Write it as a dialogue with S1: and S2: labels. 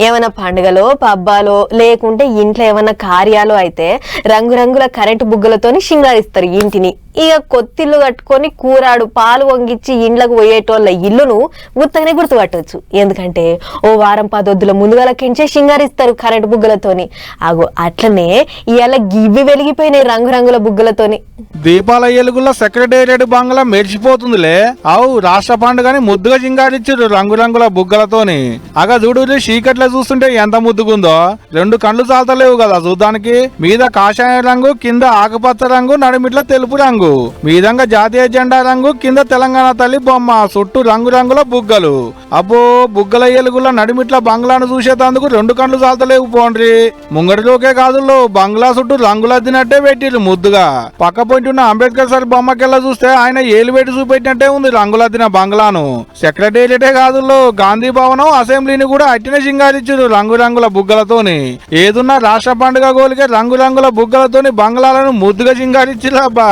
S1: ఏమైనా పండుగలో పబ్బాలో లేకుంటే ఇంట్లో ఏమైనా కార్యాలు అయితే రంగురంగుల కరెంటు బుగ్గలతోని సింగారిస్తారు ఇంటిని. ఇక కొత్తిల్లు కట్టుకొని కూరాడు పాలు వంగిచ్చి ఇండ్లకు పోయేటోళ్ళ ఇల్లును గుత్తగానే గుర్తుపట్టవచ్చు. ఎందుకంటే ఓ వారం 10 రోజుల ముందుగలకించే సింగారిస్తారు కరెంటు బుగ్గలతోని. అగో అట్లనే ఇవాళ గివ్వి వెలిగిపోయినాయి రంగురంగుల బుగ్గలతోని.
S2: దీపాల ఎలుగుల సెక్రటేరియట్ బంగ్లా మెరిచిపోతుందిలే. అవు రాష్ట్ర పండుగని ముద్దుగా సింగారించారు రంగురంగుల బుగ్గలతోని. అగ చూడు చీకట్లో చూస్తుంటే ఎంత ముద్దుగుందో. 2 కళ్ళు చాలతలేవు కదా చూడ్డానికి. మీద కాషాయ రంగు, కింద ఆకుపచ్చ రంగు, నడిమిట్ల తెలుపు రంగు, మీదంగా జాతీయ జెండా రంగు, కింద తెలంగాణ తల్లి బొమ్మ, చుట్టూ రంగురంగుల బుగ్గలు. అబ్బో బుగ్గల ఎలుగుల నడిమిట్ల బంగ్లాను చూసేందుకు 2 కళ్ళు చాలతలేవు పోండ్రి. ముంగడిలోకే కాదు బంగ్లా చుట్టూ రంగులద్దినట్టే పెట్టిరు ముద్దుగా. పక్క పొంటి ఉన్న అంబేద్కర్ సార్ బొమ్మకెళ్ళ చూస్తే ఆయన ఏలు పెట్టి చూపెట్టినట్టే ఉంది రంగులద్దిన బంగ్లాను. సెక్రటేరియటే కాదు గాంధీ భవనం, అసెంబ్లీని కూడా అట్టినే సింగారించారు రంగురంగుల బుగ్గలతోని. ఏదున్నా రాష్ట్ర పండుగ గోలికే రంగురంగుల బుగ్గలతోని బంగ్లాలను ముద్దుగా సింగారించారు అబ్బా.